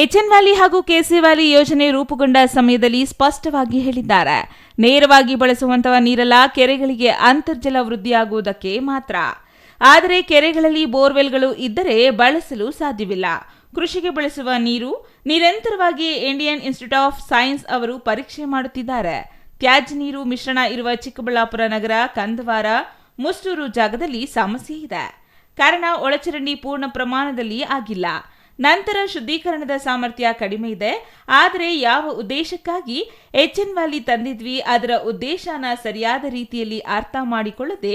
H N valley ಹಾಗೂ KC valley ಯೋಜನೆ ರೂಪುಗೊಂಡ ಸಮಯದಲ್ಲಿ ಸ್ಪಷ್ಟವಾಗಿ ಹೇಳಿದ್ದಾರೆ. ನೇರವಾಗಿ ಬಳಸುವಂತಹ ನೀರಲ್ಲ, ಕೆರೆಗಳಿಗೆ ಅಂತರ್ಜಲ ವೃದ್ಧಿಯಾಗುವುದಕ್ಕೆ ಮಾತ್ರ. ಆದರೆ ಕೆರೆಗಳಲ್ಲಿ ಬೋರ್ವೆಲ್ಗಳು ಇದ್ದರೆ ಬಳಸಲು ಸಾಧ್ಯವಿಲ್ಲ. ಕೃಷಿಗೆ ಬಳಸುವ ನೀರು ನಿರಂತರವಾಗಿ ಇಂಡಿಯನ್ ಇನ್ಸ್ಟಿಟ್ಯೂಟ್ ಆಫ್ ಸೈನ್ಸ್ ಅವರು ಪರೀಕ್ಷೆ ಮಾಡುತ್ತಿದ್ದಾರೆ. ತ್ಯಾಜ್ಯ ನೀರು ಮಿಶ್ರಣ ಇರುವ ಚಿಕ್ಕಬಳ್ಳಾಪುರ ನಗರ, ಕಂದವಾರ, ಮುಷ್ಟೂರು ಜಾಗದಲ್ಲಿ ಸಮಸ್ಯೆ ಇದೆ. ಕಾರಣ ಒಳಚರಂಡಿ ಪೂರ್ಣ ಪ್ರಮಾಣದಲ್ಲಿ ಆಗಿಲ್ಲ. ನಂತರ ಶುದ್ಧೀಕರಣದ ಸಾಮರ್ಥ್ಯ ಕಡಿಮೆ ಇದೆ. ಆದರೆ ಯಾವ ಉದ್ದೇಶಕ್ಕಾಗಿ ಎಚ್ಎನ್ ವ್ಯಾಲಿ ತಂದಿದ್ವಿ ಅದರ ಉದ್ದೇಶನ ಸರಿಯಾದ ರೀತಿಯಲ್ಲಿ ಅರ್ಥ ಮಾಡಿಕೊಳ್ಳದೆ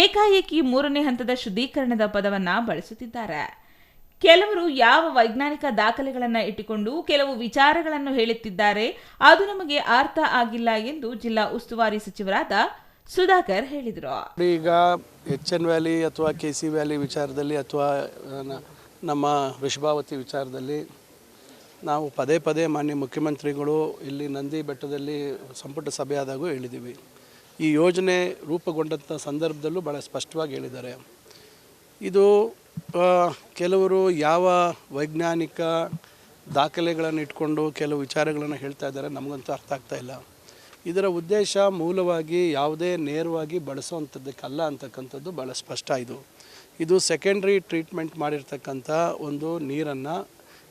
ಏಕಾಏಕಿ 3ನೇ ಹಂತದ ಶುದ್ಧೀಕರಣದ ಪದವನ್ನ ಬಳಸುತ್ತಿದ್ದಾರೆ. ಕೆಲವರು ಯಾವ ವೈಜ್ಞಾನಿಕ ದಾಖಲೆಗಳನ್ನು ಇಟ್ಟುಕೊಂಡು ಕೆಲವು ವಿಚಾರಗಳನ್ನು ಹೇಳುತ್ತಿದ್ದಾರೆ, ಅದು ನಮಗೆ ಅರ್ಥ ಆಗಿಲ್ಲ ಎಂದು ಜಿಲ್ಲಾ ಉಸ್ತುವಾರಿ ಸಚಿವರಾದ ಸುಧಾಕರ್ ಹೇಳಿದರು. ಈಗ ಎಚ್ಎನ್ ವ್ಯಾಲಿ ಅಥವಾ ಕೆಸಿ ವ್ಯಾಲಿ ವಿಚಾರದಲ್ಲಿ ಅಥವಾ ನಮ್ಮ ವೃಷಭಾವತಿ ವಿಚಾರದಲ್ಲಿ ನಾವು ಪದೇ ಪದೇ ಮಾನ್ಯ ಮುಖ್ಯಮಂತ್ರಿಗಳು ಇಲ್ಲಿ ನಂದಿ ಬೆಟ್ಟದಲ್ಲಿ ಸಂಪುಟ ಸಭೆ ಆದಾಗೂ ಹೇಳಿದ್ದೀವಿ. ಈ ಯೋಜನೆ ರೂಪುಗೊಂಡಂಥ ಸಂದರ್ಭದಲ್ಲೂ ಭಾಳ ಸ್ಪಷ್ಟವಾಗಿ ಹೇಳಿದ್ದಾರೆ. ಇದು ಕೆಲವರು ಯಾವ ವೈಜ್ಞಾನಿಕ ದಾಖಲೆಗಳನ್ನು ಇಟ್ಕೊಂಡು ಕೆಲವು ವಿಚಾರಗಳನ್ನು ಹೇಳ್ತಾ ಇದ್ದಾರೆ, ನಮಗಂತೂ ಅರ್ಥ ಆಗ್ತಾ ಇಲ್ಲ. ಇದರ ಉದ್ದೇಶ ಮೂಲವಾಗಿ ಯಾವುದೇ ನೇರವಾಗಿ ಬಳಸುವಂಥದ್ದಕ್ಕಲ್ಲ ಅಂತಕ್ಕಂಥದ್ದು ಭಾಳ ಸ್ಪಷ್ಟ. ಇದು ಸೆಕೆಂಡ್ರಿ ಟ್ರೀಟ್ಮೆಂಟ್ ಮಾಡಿರ್ತಕ್ಕಂಥ ಒಂದು ನೀರನ್ನು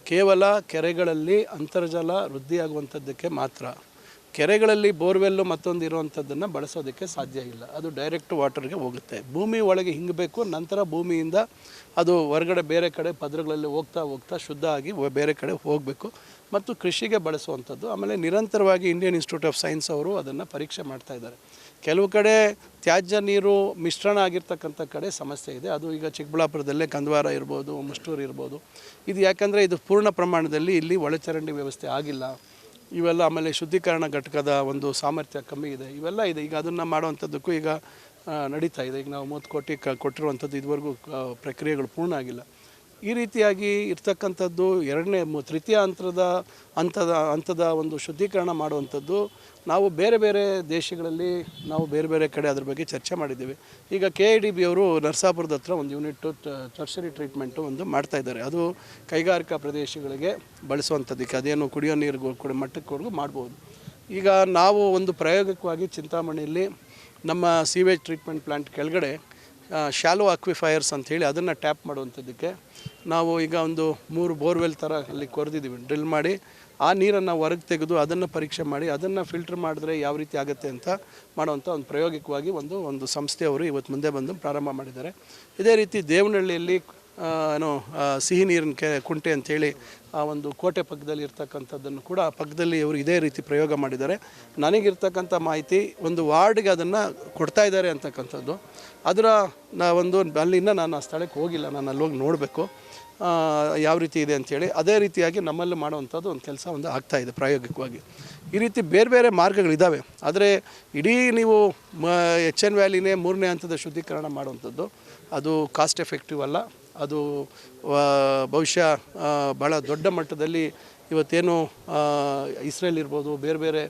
ಕೇವಲ ಕೆರೆಗಳಲ್ಲಿ ಅಂತರ್ಜಲ ವೃದ್ಧಿಯಾಗುವಂಥದ್ದಕ್ಕೆ ಮಾತ್ರ. ಕೆರೆಗಳಲ್ಲಿ ಬೋರ್ವೆಲ್ಲು ಮತ್ತೊಂದು ಇರುವಂಥದ್ದನ್ನು ಬಳಸೋದಕ್ಕೆ ಸಾಧ್ಯ ಇಲ್ಲ. ಅದು ಡೈರೆಕ್ಟ್ ವಾಟರ್ಗೆ ಹೋಗುತ್ತೆ, ಭೂಮಿ ಒಳಗೆ ಹಿಂಗಬೇಕು. ನಂತರ ಭೂಮಿಯಿಂದ ಅದು ಹೊರಗಡೆ ಬೇರೆ ಕಡೆ ಪದರಗಳಲ್ಲಿ ಹೋಗ್ತಾ ಹೋಗ್ತಾ ಶುದ್ಧ ಆಗಿ ಬೇರೆ ಕಡೆ ಹೋಗಬೇಕು ಮತ್ತು ಕೃಷಿಗೆ ಬಳಸುವಂಥದ್ದು. ಆಮೇಲೆ ನಿರಂತರವಾಗಿ ಇಂಡಿಯನ್ ಇನ್ಸ್ಟಿಟ್ಯೂಟ್ ಆಫ್ ಸೈನ್ಸ್ ಅವರು ಅದನ್ನು ಪರೀಕ್ಷೆ ಮಾಡ್ತಾ ಇದ್ದಾರೆ. ಕೆಲವು ಕಡೆ ತ್ಯಾಜ್ಯ ನೀರು ಮಿಶ್ರಣ ಆಗಿರ್ತಕ್ಕಂಥ ಕಡೆ ಸಮಸ್ಯೆ ಇದೆ. ಅದು ಈಗ ಚಿಕ್ಕಬಳ್ಳಾಪುರದಲ್ಲೇ ಕಂದವಾರ ಇರ್ಬೋದು, ಮುಷ್ಟೂರು ಇರ್ಬೋದು. ಇದು ಯಾಕಂದರೆ ಇದು ಪೂರ್ಣ ಪ್ರಮಾಣದಲ್ಲಿ ಇಲ್ಲಿ ಒಳಚರಂಡಿ ವ್ಯವಸ್ಥೆ ಆಗಿಲ್ಲ. ಇವೆಲ್ಲ ಆಮೇಲೆ ಶುದ್ಧೀಕರಣ ಘಟಕದ ಒಂದು ಸಾಮರ್ಥ್ಯ ಕಮ್ಮಿ ಇದೆ. ಇವೆಲ್ಲ ಇದೆ. ಈಗ ಅದನ್ನು ಮಾಡುವಂಥದ್ದಕ್ಕೂ ಈಗ ನಡೀತಾ ಇದೆ. ಈಗ ನಾವು 30 ಕೋಟಿ ಕೊಟ್ಟಿರುವಂಥದ್ದು ಇದುವರೆಗೂ ಪ್ರಕ್ರಿಯೆಗಳು ಪೂರ್ಣ ಆಗಿಲ್ಲ. ಈ ರೀತಿಯಾಗಿ ಇರ್ತಕ್ಕಂಥದ್ದು ತೃತೀಯ ಹಂತದ ಒಂದು ಶುದ್ಧೀಕರಣ ಮಾಡುವಂಥದ್ದು ನಾವು ಬೇರೆ ಬೇರೆ ದೇಶಗಳಲ್ಲಿ ನಾವು ಬೇರೆ ಬೇರೆ ಕಡೆ ಅದ್ರ ಬಗ್ಗೆ ಚರ್ಚೆ ಮಾಡಿದ್ದೀವಿ. ಈಗ KIDB ಅವರು ನರಸಾಪುರದ ಹತ್ರ ಒಂದು ಯೂನಿಟ್ಟು ಟರ್ಷರಿ ಟ್ರೀಟ್ಮೆಂಟು ಒಂದು ಮಾಡ್ತಾಯಿದ್ದಾರೆ. ಅದು ಕೈಗಾರಿಕಾ ಪ್ರದೇಶಗಳಿಗೆ ಬಳಸುವಂಥದ್ದಕ್ಕೆ, ಅದೇನು ಕುಡಿಯೋ ನೀರು ಮಟ್ಟಕ್ಕವರೆಗೂ ಮಾಡ್ಬೋದು. ಈಗ ನಾವು ಒಂದು ಪ್ರಾಯೋಗಿಕವಾಗಿ ಚಿಂತಾಮಣಿಯಲ್ಲಿ ನಮ್ಮ ಸೀವೇಜ್ ಟ್ರೀಟ್ಮೆಂಟ್ ಪ್ಲ್ಯಾಂಟ್ ಕೆಳಗಡೆ ಶಾಲೋ ಅಕ್ವಿಫೈಯರ್ಸ್ ಅಂಥೇಳಿ ಅದನ್ನು ಟ್ಯಾಪ್ ಮಾಡುವಂಥದ್ದಕ್ಕೆ ನಾವು ಈಗ ಒಂದು 3 ಬೋರ್ವೆಲ್ ಥರ ಅಲ್ಲಿ ಕೊರೆದಿದ್ದೀವಿ. ಡ್ರಿಲ್ ಮಾಡಿ ಆ ನೀರನ್ನು ಹೊರಗೆ ತೆಗೆದು ಅದನ್ನು ಪರೀಕ್ಷೆ ಮಾಡಿ ಅದನ್ನು ಫಿಲ್ಟರ್ ಮಾಡಿದ್ರೆ ಯಾವ ರೀತಿ ಆಗುತ್ತೆ ಅಂತ ಮಾಡುವಂಥ ಒಂದು ಪ್ರಾಯೋಗಿಕವಾಗಿ ಒಂದು ಸಂಸ್ಥೆಯವರು ಇವತ್ತು ಮುಂದೆ ಬಂದು ಪ್ರಾರಂಭ ಮಾಡಿದ್ದಾರೆ. ಇದೇ ರೀತಿ ದೇವನಹಳ್ಳಿಯಲ್ಲಿ ಸಿಹಿ ನೀರಿನ ಕುಂಟೆ ಅಂಥೇಳಿ ಆ ಒಂದು ಕೋಟೆ ಪಕ್ಕದಲ್ಲಿ ಇರ್ತಕ್ಕಂಥದ್ದನ್ನು ಕೂಡ ಪಕ್ಕದಲ್ಲಿ ಇವರು ಇದೇ ರೀತಿ ಪ್ರಯೋಗ ಮಾಡಿದ್ದಾರೆ. ನನಗಿರ್ತಕ್ಕಂಥ ಮಾಹಿತಿ ಒಂದು ವಾರ್ಡ್ಗೆ ಅದನ್ನು ಕೊಡ್ತಾ ಇದ್ದಾರೆ ಅಂತಕ್ಕಂಥದ್ದು. ಅದರ ಅಲ್ಲಿಂದ ನಾನು ಆ ಸ್ಥಳಕ್ಕೆ ಹೋಗಿಲ್ಲ, ನಾನು ಅಲ್ಲಿ ಹೋಗಿ ನೋಡಬೇಕು ಯಾವ ರೀತಿ ಇದೆ ಅಂಥೇಳಿ. ಅದೇ ರೀತಿಯಾಗಿ ನಮ್ಮಲ್ಲಿ ಮಾಡುವಂಥದ್ದು ಒಂದು ಕೆಲಸ ಆಗ್ತಾಯಿದೆ ಪ್ರಾಯೋಗಿಕವಾಗಿ. ಈ ರೀತಿ ಬೇರೆ ಬೇರೆ ಮಾರ್ಗಗಳಿದ್ದಾವೆ. ಆದರೆ ಇಡೀ ನೀವು ಎಚ್ಎನ್ ವ್ಯಾಲಿನೇ 3ನೇ ಹಂತದ ಶುದ್ಧೀಕರಣ ಮಾಡುವಂಥದ್ದು ಅದು ಕಾಸ್ಟ್ ಎಫೆಕ್ಟಿವ್ ಅಲ್ಲ. ಅದು ಬಹುಶಃ ಭಾಳ ದೊಡ್ಡ ಮಟ್ಟದಲ್ಲಿ ಇವತ್ತೇನು ಇಸ್ರೇಲ್ ಇರ್ಬೋದು, ಬೇರೆ ಬೇರೆ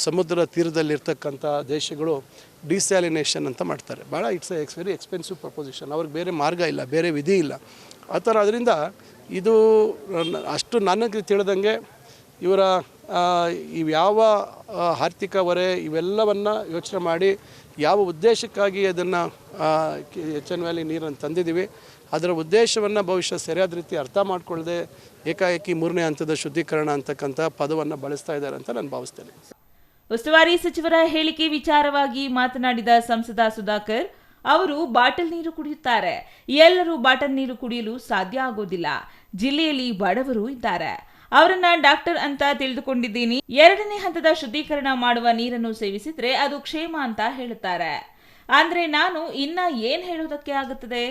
ಸಮುದ್ರ ತೀರದಲ್ಲಿರ್ತಕ್ಕಂಥ ದೇಶಗಳು ಡಿಸ್ಯಾಲಿನೇಷನ್ ಅಂತ ಮಾಡ್ತಾರೆ. ಭಾಳ ಇಟ್ಸ್ ವೆರಿ ಎಕ್ಸ್ಪೆನ್ಸಿವ್ ಪ್ರಪೋಸಿಷನ್. ಅವ್ರಿಗೆ ಬೇರೆ ಮಾರ್ಗ ಇಲ್ಲ, ಬೇರೆ ವಿಧಿ ಇಲ್ಲ ಆ ಥರ. ಅದರಿಂದ ಇದು ಅಷ್ಟು ನನಗೆ ತಿಳಿದಂಗೆ ಇವರ ಇವ್ಯಾವ ಆರ್ಥಿಕ ಹೊರೆ ಇವೆಲ್ಲವನ್ನು ಯೋಚನೆ ಮಾಡಿ ಯಾವ ಉದ್ದೇಶಕ್ಕಾಗಿ ಅದನ್ನು ಎಚ್ಎನ್ ವ್ಯಾಲಿ ನೀರನ್ನು ತಂದಿದ್ದೀವಿ ಅದರ ಉದ್ದೇಶವನ್ನು ಬಹುಶಃ ಸರಿಯಾದ ರೀತಿ ಅರ್ಥ ಮಾಡಿಕೊಳ್ಳದೆ ಏಕಾಏಕಿ 3ನೇ ಹಂತದ ಶುದ್ಧೀಕರಣ ಅಂತಕ್ಕಂಥ ಪದವನ್ನು ಬಳಸ್ತಾ ಇದ್ದಾರೆ ಅಂತ ನಾನು ಭಾವಿಸ್ತೇನೆ. ಉಸ್ತುವಾರಿ ಸಚಿವರ ಹೇಳಿಕೆ ವಿಚಾರವಾಗಿ ಮಾತನಾಡಿದ ಸಂಸದ ಸುಧಾಕರ್, ಅವರು ಬಾಟಲ್ ನೀರು ಕುಡಿಯುತ್ತಾರೆ. ಎಲ್ಲರೂ ಬಾಟಲ್ ನೀರು ಕುಡಿಯಲು ಸಾಧ್ಯ ಆಗೋದಿಲ್ಲ. ಜಿಲ್ಲೆಯಲ್ಲಿ ಬಡವರು ಇದ್ದಾರೆ, ಅವರನ್ನ ಡಾಕ್ಟರ್ ಅಂತ ತಿಳಿದುಕೊಂಡಿದ್ದೀನಿ. 2ನೇ ಹಂತದ ಶುದ್ಧೀಕರಣ ಮಾಡುವ ನೀರನ್ನು ಸೇವಿಸಿದ್ರೆ ಅದು ಕ್ಷೇಮ ಅಂತ ಹೇಳುತ್ತಾರೆ. ಅಂದ್ರೆ ನಾನು ಇನ್ನ ಏನ್ ಹೇಳುವುದಕ್ಕೆ ಆಗುತ್ತದೆ?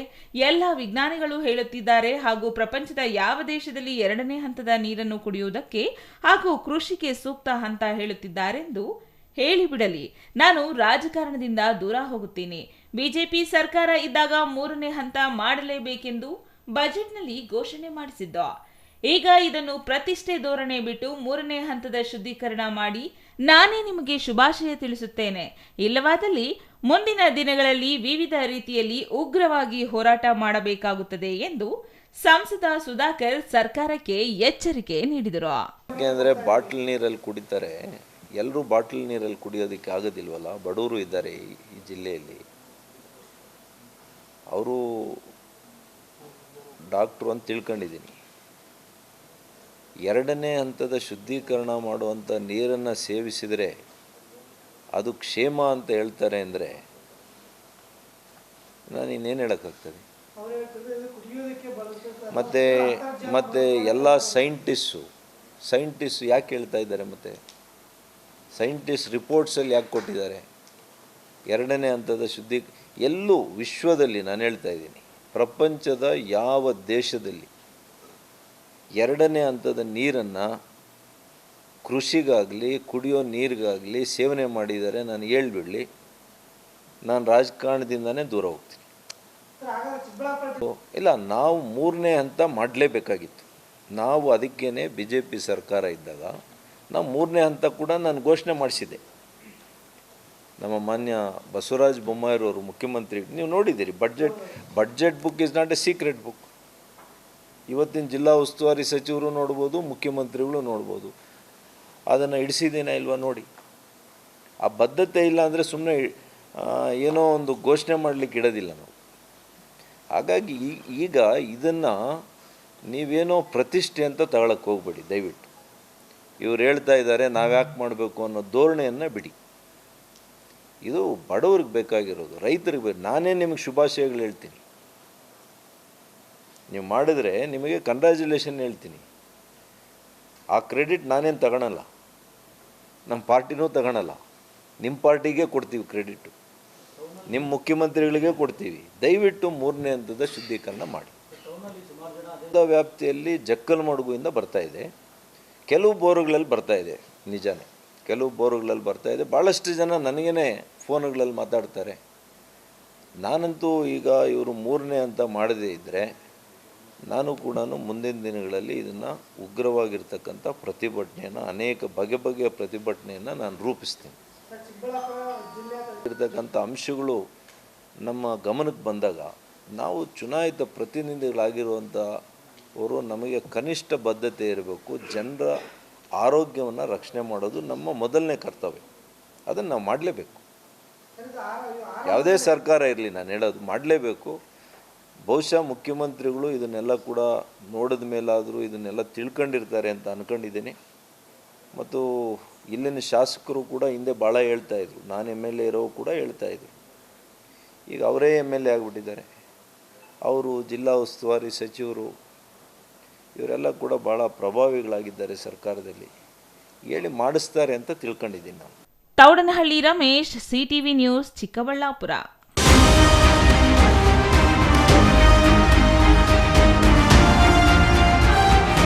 ಎಲ್ಲ ವಿಜ್ಞಾನಿಗಳು ಹೇಳುತ್ತಿದ್ದಾರೆ ಹಾಗೂ ಪ್ರಪಂಚದ ಯಾವ ದೇಶದಲ್ಲಿ 2ನೇ ಹಂತದ ನೀರನ್ನು ಕುಡಿಯುವುದಕ್ಕೆ ಹಾಗೂ ಕೃಷಿಗೆ ಸೂಕ್ತ ಅಂತ ಹೇಳುತ್ತಿದ್ದಾರೆಂದು ಹೇಳಿಬಿಡಲಿ. ನಾನು ರಾಜಕಾರಣದಿಂದ ದೂರ ಹೋಗುತ್ತೇನೆ. ಬಿಜೆಪಿ ಸರ್ಕಾರ ಇದ್ದಾಗ 3ನೇ ಹಂತ ಮಾಡಲೇಬೇಕೆಂದು ಬಜೆಟ್ನಲ್ಲಿ ಘೋಷಣೆ ಮಾಡಿಸಿದ್ದ. ಈಗ ಇದನ್ನು ಪ್ರತಿಷ್ಠೆ ಧೋರಣೆ ಬಿಟ್ಟು 3ನೇ ಹಂತದ ಶುದ್ಧೀಕರಣ ಮಾಡಿ ನಾನೇ ನಿಮಗೆ ಶುಭಾಶಯ ತಿಳಿಸುತ್ತೇನೆ. ಇಲ್ಲವಾದಲ್ಲಿ ಮುಂದಿನ ದಿನಗಳಲ್ಲಿ ವಿವಿಧ ರೀತಿಯಲ್ಲಿ ಉಗ್ರವಾಗಿ ಹೋರಾಟ ಮಾಡಬೇಕಾಗುತ್ತದೆ ಎಂದು ಸಂಸದ ಸುಧಾಕರ್ ಸರ್ಕಾರಕ್ಕೆ ಎಚ್ಚರಿಕೆ ನೀಡಿದರು. ಯಾಕೆಂದರೆ ಬಾಟಲ್ ನೀರಲ್ಲಿ ಕುಡಿತಾರೆ, ಎಲ್ಲರೂ ಬಾಟಲ್ ನೀರಲ್ಲಿ ಕುಡಿಯೋದಕ್ಕೆ ಆಗೋದಿಲ್ವಲ್ಲ. ಬಡವರು ಇದ್ದಾರೆ ಈ ಜಿಲ್ಲೆಯಲ್ಲಿ, ಅವರು ಡಾಕ್ಟ್ರು ಅಂತ ತಿಳ್ಕೊಂಡಿದ್ದೀನಿ. 2ನೇ ಹಂತದ ಶುದ್ಧೀಕರಣ ಮಾಡುವಂಥ ನೀರನ್ನು ಸೇವಿಸಿದರೆ ಅದು ಕ್ಷೇಮ ಅಂತ ಹೇಳ್ತಾರೆ ಅಂದರೆ ನಾನು ಇನ್ನೇನು ಹೇಳೋಕ್ಕಾಗ್ತದೆ. ಮತ್ತು ಎಲ್ಲ ಸೈಂಟಿಸ್ಟು ಯಾಕೆ ಹೇಳ್ತಾ ಇದ್ದಾರೆ, ಮತ್ತು ಸೈಂಟಿಸ್ಟ್ ರಿಪೋರ್ಟ್ಸಲ್ಲಿ ಯಾಕೆ ಕೊಟ್ಟಿದ್ದಾರೆ 2ನೇ ಹಂತದ ಎಲ್ಲೂ ವಿಶ್ವದಲ್ಲಿ ನಾನು ಹೇಳ್ತಾ ಇದ್ದೀನಿ, ಪ್ರಪಂಚದ ಯಾವ ದೇಶದಲ್ಲಿ 2ನೇ ಹಂತದ ನೀರನ್ನು ಕೃಷಿಗಾಗಲಿ ಕುಡಿಯೋ ನೀರಿಗಾಗಲಿ ಸೇವನೆ ಮಾಡಿದ್ದಾರೆ ನಾನು ಹೇಳ್ಬಿಡಲಿ, ನಾನು ರಾಜಕಾರಣದಿಂದನೇ ದೂರ ಹೋಗ್ತೀನಿ. ಇಲ್ಲ, ನಾವು 3ನೇ ಹಂತ ಮಾಡಲೇಬೇಕಾಗಿತ್ತು. ನಾವು ಅದಕ್ಕೇ BJP ಸರ್ಕಾರ ಇದ್ದಾಗ ನಾವು 3ನೇ ಹಂತ ಕೂಡ ನಾನು ಘೋಷಣೆ ಮಾಡಿಸಿದ್ದೆ. ನಮ್ಮ ಮಾನ್ಯ ಬಸವರಾಜ ಬೊಮ್ಮಾಯಿರವರು ಮುಖ್ಯಮಂತ್ರಿ, ನೀವು ನೋಡಿದ್ದೀರಿ, budget book is not A secret book. ಇವತ್ತಿನ ಜಿಲ್ಲಾ ಉಸ್ತುವಾರಿ ಸಚಿವರು ನೋಡ್ಬೋದು, ಮುಖ್ಯಮಂತ್ರಿಗಳು ನೋಡ್ಬೋದು. ಅದನ್ನು ಇಡಿಸಿದ್ದೇನೆ ಇಲ್ವಾ ನೋಡಿ. ಆ ಬದ್ಧತೆ ಇಲ್ಲ ಅಂದರೆ ಸುಮ್ಮನೆ ಏನೋ ಒಂದು ಘೋಷಣೆ ಮಾಡಲಿಕ್ಕೆ ಇಡೋದಿಲ್ಲ ನಾವು. ಹಾಗಾಗಿ ಈಗ ಇದನ್ನು ನೀವೇನೋ ಪ್ರತಿಷ್ಠೆ ಅಂತ ತಗೊಳಕ್ಕೆ ಹೋಗ್ಬೇಡಿ ದಯವಿಟ್ಟು. ಇವ್ರು ಹೇಳ್ತಾ ಇದ್ದಾರೆ ನಾವ್ಯಾಕೆ ಮಾಡಬೇಕು ಅನ್ನೋ ಧೋರಣೆಯನ್ನು ಬಿಡಿ. ಇದು ಬಡವ್ರಿಗೆ ಬೇಕಾಗಿರೋದು, ರೈತರಿಗೆ ಬೇಕು. ನಾನೇ ನಿಮಗೆ ಶುಭಾಶಯಗಳು ಹೇಳ್ತೀನಿ, ನೀವು ಮಾಡಿದ್ರೆ ನಿಮಗೆ ಕಂಗ್ರ್ಯಾಚುಲೇಷನ್ ಹೇಳ್ತೀನಿ. ಆ ಕ್ರೆಡಿಟ್ ನಾನೇನು ತಗೊಳಲ್ಲ, ನಮ್ಮ ಪಾರ್ಟಿನೂ ತಗೊಳಲ್ಲ, ನಿಮ್ಮ ಪಾರ್ಟಿಗೆ ಕೊಡ್ತೀವಿ ಕ್ರೆಡಿಟು, ನಿಮ್ಮ ಮುಖ್ಯಮಂತ್ರಿಗಳಿಗೆ ಕೊಡ್ತೀವಿ. ದಯವಿಟ್ಟು 3ನೇ ಹಂತದ ಶುದ್ಧೀಕರಣ ಮಾಡಿ. ವ್ಯಾಪ್ತಿಯಲ್ಲಿ ಜಕ್ಕಲಮಡುಗುವಿಂದ ಬರ್ತಾಯಿದೆ, ಕೆಲವು ಬೋರುಗಳಲ್ಲಿ ಬರ್ತಾಯಿದೆ, ನಿಜಾನೇ ಕೆಲವು ಬೋರುಗಳಲ್ಲಿ ಬರ್ತಾಯಿದೆ. ಭಾಳಷ್ಟು ಜನ ನನಗೇ ಫೋನುಗಳಲ್ಲಿ ಮಾತಾಡ್ತಾರೆ. ನಾನಂತೂ ಈಗ ಇವರು 3ನೇ ಹಂತ ಮಾಡದೇ ಇದ್ದರೆ ನಾನು ಕೂಡ ಮುಂದಿನ ದಿನಗಳಲ್ಲಿ ಇದನ್ನು ಉಗ್ರವಾಗಿರ್ತಕ್ಕಂಥ ಪ್ರತಿಭಟನೆಯನ್ನು, ಅನೇಕ ಬಗೆಯ ಪ್ರತಿಭಟನೆಯನ್ನು ನಾನು ರೂಪಿಸ್ತೀನಿ. ಇರ್ತಕ್ಕಂಥ ಅಂಶಗಳು ನಮ್ಮ ಗಮನಕ್ಕೆ ಬಂದಾಗ ನಾವು ಚುನಾಯಿತ ಪ್ರತಿನಿಧಿಗಳಾಗಿರುವಂಥವರು ನಮಗೆ ಕನಿಷ್ಠ ಬದ್ಧತೆ ಇರಬೇಕು. ಜನರ ಆರೋಗ್ಯವನ್ನು ರಕ್ಷಣೆ ಮಾಡೋದು ನಮ್ಮ ಮೊದಲನೇ ಕರ್ತವ್ಯ. ಅದನ್ನು ನಾವು ಮಾಡಲೇಬೇಕು. ಯಾವುದೇ ಸರ್ಕಾರ ಇರಲಿ, ನಾನು ಹೇಳೋದು ಮಾಡಲೇಬೇಕು. ಬಹುಶಃ ಮುಖ್ಯಮಂತ್ರಿಗಳು ಇದನ್ನೆಲ್ಲ ಕೂಡ ನೋಡಿದ ಮೇಲಾದರೂ ಇದನ್ನೆಲ್ಲ ತಿಳ್ಕೊಂಡಿರ್ತಾರೆ ಅಂತ ಅಂದ್ಕೊಂಡಿದ್ದೀನಿ. ಮತ್ತು ಇಲ್ಲಿನ ಶಾಸಕರು ಕೂಡ ಹಿಂದೆ ಭಾಳ ಹೇಳ್ತಾಯಿದ್ರು, ನಾನು MLA ಇರೋ ಕೂಡ ಹೇಳ್ತಾಯಿದ್ರು. ಈಗ ಅವರೇ MLA ಆಗಿಬಿಟ್ಟಿದ್ದಾರೆ. ಅವರು ಜಿಲ್ಲಾ ಉಸ್ತುವಾರಿ ಸಚಿವರು, ಇವರೆಲ್ಲ ಕೂಡ ಭಾಳ ಪ್ರಭಾವಿಗಳಾಗಿದ್ದಾರೆ ಸರ್ಕಾರದಲ್ಲಿ. ಹೇಳಿ ಮಾಡಿಸ್ತಾರೆ ಅಂತ ತಿಳ್ಕೊಂಡಿದ್ದೀನಿ ನಾನು. Thoudanahalli Ramesh, CTV news, Chikkaballapur.